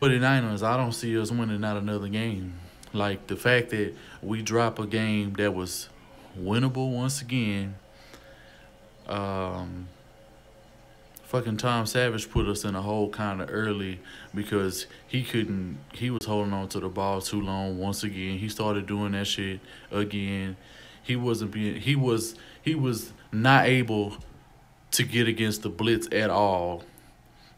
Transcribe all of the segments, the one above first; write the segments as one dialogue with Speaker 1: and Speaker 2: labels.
Speaker 1: 49ers, I don't see us winning not another game. Like the fact that we drop a game that was winnable once again. Um, Fucking Tom Savage put us in a hole kind of early because he couldn't. He was holding on to the ball too long. Once again, he started doing that shit again. He wasn't being. He was not able to get against the blitz at all.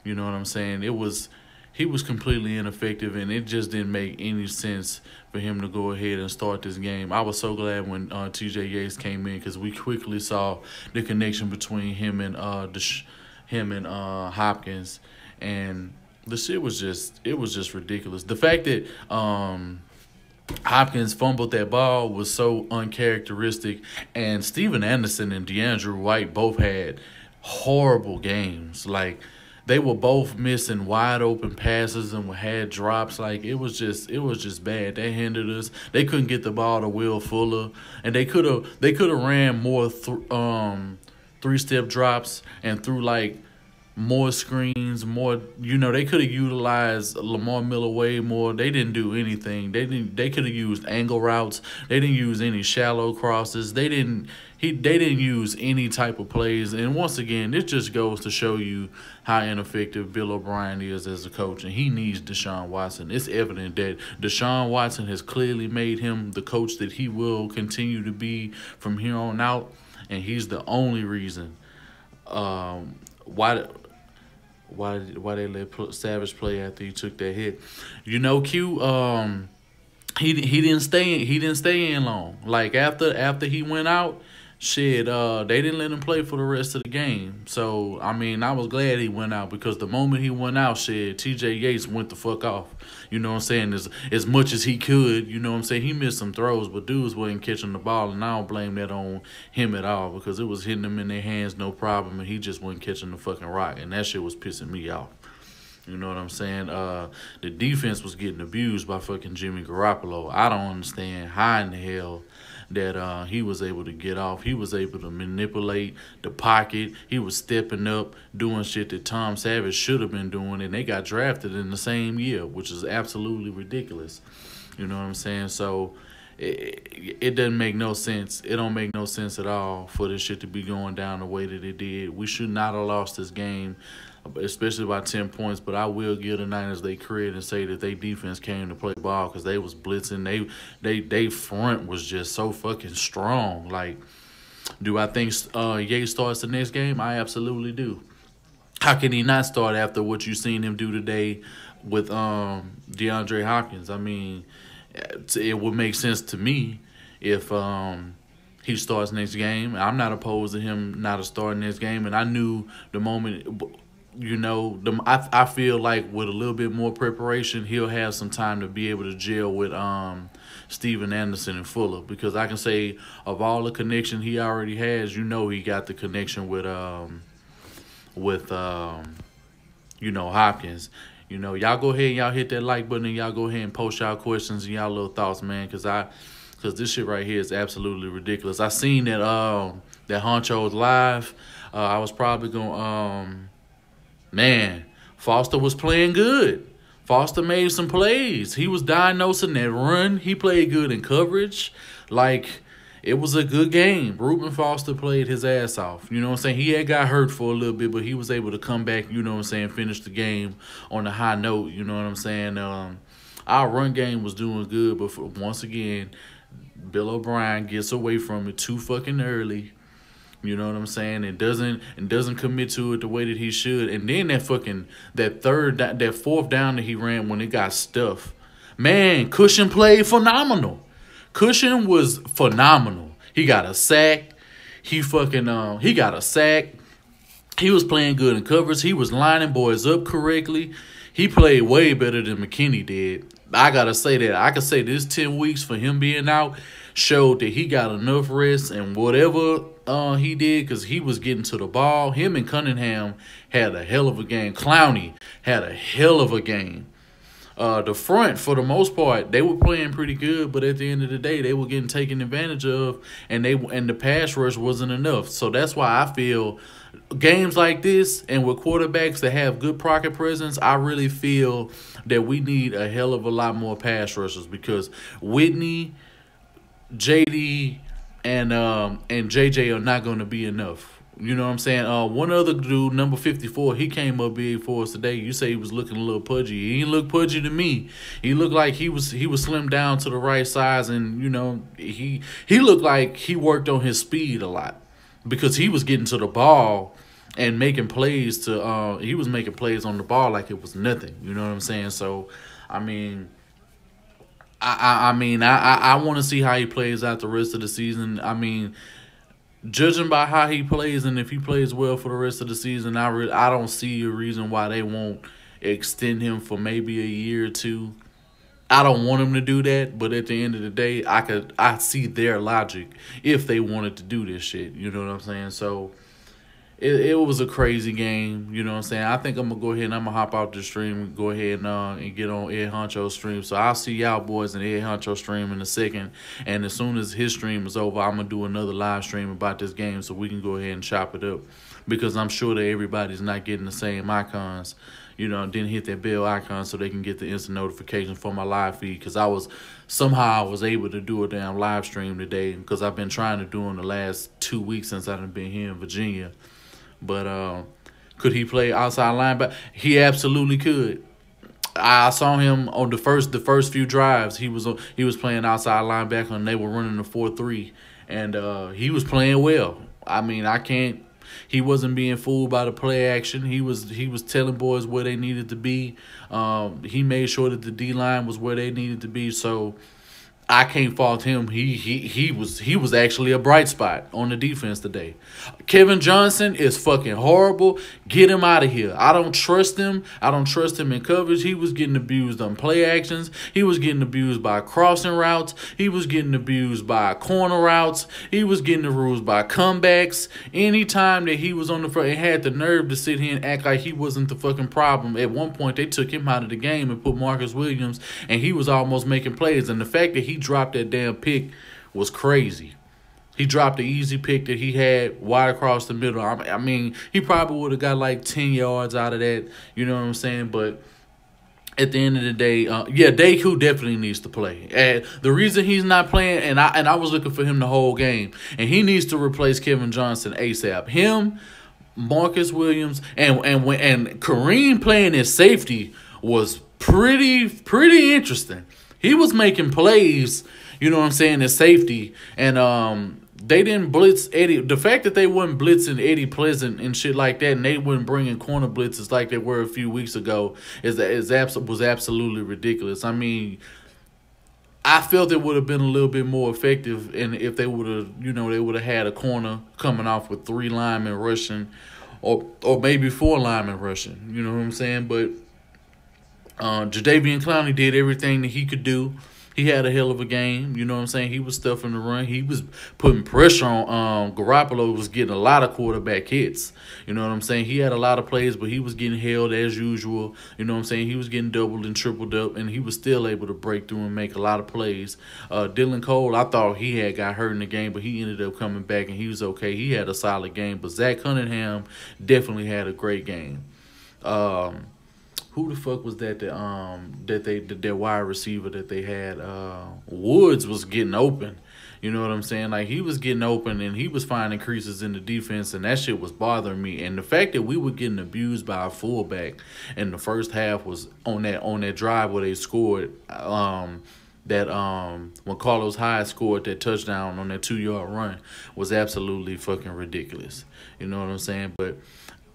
Speaker 1: You know what I'm saying? He was completely ineffective, and it just didn't make any sense for him to go ahead and start this game. I was so glad when T.J. Yates came in because we quickly saw the connection between him and Hopkins, and the shit was just ridiculous. The fact that Hopkins fumbled that ball was so uncharacteristic, and Steven Anderson and DeAndre White both had horrible games. Like they were both missing wide open passes and had drops. Like it was just bad. They hindered us. They couldn't get the ball to Will Fuller, and they could have ran more 3-step drops and threw like more screens, more. They could have utilized Lamar Miller way more. They didn't do anything. They could have used angle routes. They didn't use any shallow crosses. They didn't use any type of plays. And once again, this just goes to show you how ineffective Bill O'Brien is as a coach, and he needs Deshaun Watson. It's evident that Deshaun Watson has clearly made him the coach that he will continue to be from here on out, and he's the only reason why they let Savage play after he took that hit. Q. He didn't stay in long. Like after he went out, shit. They didn't let him play for the rest of the game. So I mean, I was glad he went out because the moment he went out, shit, T.J. Yates went the fuck off. You know what I'm saying? As much as he could, you know what I'm saying? He missed some throws, but dudes wasn't catching the ball, and I don't blame that on him at all because it was hitting them in their hands no problem, and he just wasn't catching the fucking rock, and that shit was pissing me off. You know what I'm saying? The defense was getting abused by fucking Jimmy Garoppolo. I don't understand how in the hell that he was able to get off. He was able to manipulate the pocket. He was stepping up, doing shit that Tom Savage should have been doing, and they got drafted in the same year, which is absolutely ridiculous. You know what I'm saying? So it doesn't make no sense. It don't make no sense at all for this shit to be going down the way that it did. We should not have lost this game, especially by 10 points, but I will give the Niners their credit and say that their defense came to play ball because they was blitzing. They front was just so fucking strong. Like, do I think Yates starts the next game? I absolutely do. How can he not start after what you seen him do today with DeAndre Hopkins? I mean, it would make sense to me if he starts next game. I'm not opposed to him not starting next game, and I knew the moment. I feel like with a little bit more preparation, he'll have some time to be able to gel with Steven Anderson and Fuller because I can say of all the connection he already has, he got the connection with Hopkins. Y'all go ahead and y'all hit that like button and y'all go ahead and post y'all questions and y'all little thoughts, man, because this shit right here is absolutely ridiculous. I seen that Honcho's live. I was probably going man, Foster was playing good. Foster made some plays. He was diagnosing that run. He played good in coverage. Like, it was a good game. Reuben Foster played his ass off. You know what I'm saying? He had got hurt for a little bit, but he was able to come back, you know what I'm saying, finish the game on a high note. You know what I'm saying? Our run game was doing good, but once again, Bill O'Brien gets away from it too fucking early. You know what I'm saying? And doesn't commit to it the way that he should. And then that fourth down that he ran when it got stuffed. Man, Cushion played phenomenal. Cushion was phenomenal. He got a sack. He got a sack. He was playing good in coverage. He was lining boys up correctly. He played way better than McKinney did. I gotta say that. I could say this 10 weeks for him being out showed that he got enough rest and whatever he did because he was getting to the ball. Him and Cunningham had a hell of a game. Clowney had a hell of a game. The front, for the most part, they were playing pretty good, but at the end of the day, they were getting taken advantage of, and the pass rush wasn't enough. So that's why I feel games like this and with quarterbacks that have good pocket presence, I really feel that we need a hell of a lot more pass rushers because Whitney, JD, and JJ are not going to be enough. You know what I'm saying? One other dude, number 54, he came up big for us today. You say he was looking a little pudgy. He didn't look pudgy to me. He looked like he was slimmed down to the right size, and he looked like he worked on his speed a lot because he was getting to the ball and making plays he was making plays on the ball like it was nothing. You know what I'm saying? So, I mean, I want to see how he plays out the rest of the season. I mean, judging by how he plays and if he plays well for the rest of the season, I don't see a reason why they won't extend him for maybe a year or two. I don't want him to do that, but at the end of the day, I see their logic if they wanted to do this shit. You know what I'm saying? So it was a crazy game. You know what I'm saying? I think I'm going to go ahead and I'm going to hop out the stream and go ahead and get on Ed Honcho's stream. So I'll see y'all boys in Ed Honcho's stream in a second. And as soon as his stream is over, I'm going to do another live stream about this game so we can go ahead and chop it up. Because I'm sure that everybody's not getting the same icons. Didn't hit that bell icon so they can get the instant notification for my live feed. Because I was able to do a damn live stream today. Because I've been trying to do them the last 2 weeks since I've been here in Virginia. But could he play outside linebacker? He absolutely could. I saw him on the first few drives. He was playing outside linebacker, and they were running the 4-3, and he was playing well. I mean, he wasn't being fooled by the play action. He was telling boys where they needed to be. He made sure that the D line was where they needed to be. So I can't fault him. He was actually a bright spot on the defense today. Kevin Johnson is fucking horrible. Get him out of here. I don't trust him. I don't trust him in coverage. He was getting abused on play actions. He was getting abused by crossing routes. He was getting abused by corner routes. He was getting abused by comebacks. Anytime that he was on the front, he had the nerve to sit here and act like he wasn't the fucking problem. At one point, they took him out of the game and put Marcus Williams, and he was almost making plays. And the fact that he dropped that damn pick was crazy. He dropped the easy pick that he had wide across the middle. I mean, he probably would have got like 10 yards out of that. You know what I'm saying? But at the end of the day, Deku definitely needs to play. And the reason he's not playing, and I was looking for him the whole game, and he needs to replace Kevin Johnson ASAP. Him, Marcus Williams, and Kareem playing as safety was pretty interesting. He was making plays, you know what I'm saying, as safety, and they didn't blitz Eddie. The fact that they wasn't blitzing Eddie Pleasant and shit like that, and they wasn't bringing corner blitzes like they were a few weeks ago, was absolutely ridiculous. I mean, I felt it would have been a little bit more effective, and if they would have, had a corner coming off with 3 linemen rushing, or maybe 4 linemen rushing. You know what I'm saying? But Jadeveon Clowney did everything that he could do. He had a hell of a game. You know what I'm saying? He was stuffing the run. He was putting pressure on Garoppolo. Was getting a lot of quarterback hits. You know what I'm saying? He had a lot of plays, but he was getting held as usual. You know what I'm saying? He was getting doubled and tripled up, and he was still able to break through and make a lot of plays. Dylan Cole, I thought he had got hurt in the game, but he ended up coming back, and he was okay. He had a solid game. But Zach Cunningham definitely had a great game. Who the fuck was that their wide receiver that they had? Woods was getting open. You know what I'm saying? Like, he was getting open, and he was finding creases in the defense, and that shit was bothering me. And the fact that we were getting abused by a fullback in the first half was on that drive where they scored. When Carlos Hyde scored that touchdown on that 2-yard run was absolutely fucking ridiculous. You know what I'm saying? But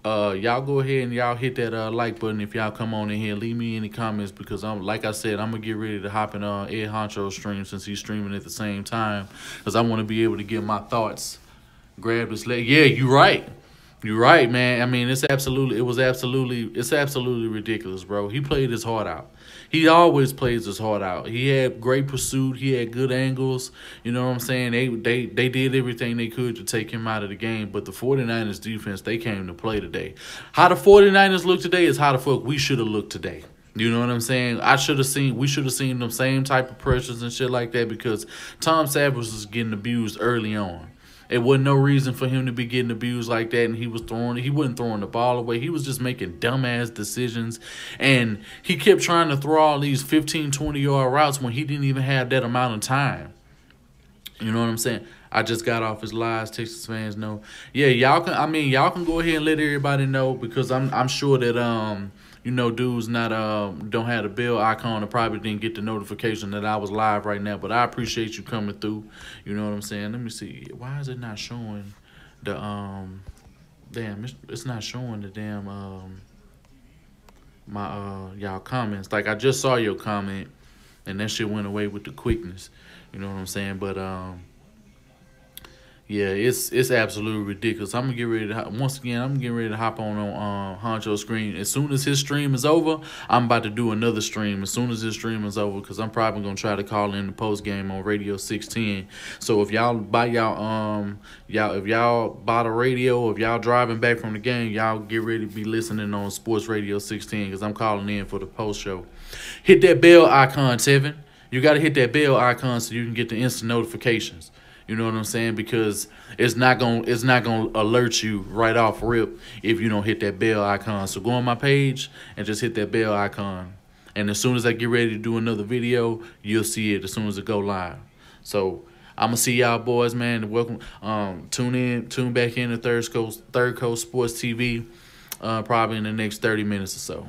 Speaker 1: y'all go ahead and y'all hit that like button if y'all come on in here. Leave me any comments, because like I said, I'm gonna get ready to hop in Ed Honcho's stream since he's streaming at the same time, because I want to be able to get my thoughts. Grab his leg. Yeah, you're right. You're right, man. I mean, it's absolutely ridiculous, bro. He played his heart out. He always plays his heart out. He had great pursuit. He had good angles. You know what I'm saying? They did everything they could to take him out of the game. But the 49ers defense, they came to play today. How the 49ers look today is how the fuck we should have looked today. You know what I'm saying? We should have seen them same type of pressures and shit like that, because Tom Savage was getting abused early on. It wasn't no reason for him to be getting abused like that, and he wasn't throwing the ball away. He was just making dumbass decisions, and he kept trying to throw all these 15, 20-yard routes when he didn't even have that amount of time. You know what I'm saying? I just got off his lives. Texas fans know. Yeah, y'all can go ahead and let everybody know, because I'm sure that dudes not don't have the bell icon, or probably didn't get the notification that I was live right now. But I appreciate you coming through. You know what I'm saying? Let me see. Why is it not showing the damn, it's not showing the damn my y'all comments. Like, I just saw your comment and that shit went away with the quickness. You know what I'm saying? But yeah, it's absolutely ridiculous. I'm gonna get ready to I'm getting ready to hop on Honcho's screen as soon as his stream is over. I'm about to do another stream as soon as his stream is over, because I'm probably gonna try to call in the post game on Radio 610. So if y'all buy if y'all bought a radio, if y'all driving back from the game, y'all get ready to be listening on Sports Radio 610, because I'm calling in for the post show. Hit that bell icon, Tevin. You gotta hit that bell icon so you can get the instant notifications. You know what I'm saying? Because it's not gonna alert you right off rip if you don't hit that bell icon. So go on my page and just hit that bell icon. And as soon as I get ready to do another video, you'll see it as soon as it go live. So I'm gonna see y'all boys, man. Welcome. Tune back in to Third Coast Sports TV, probably in the next 30 minutes or so.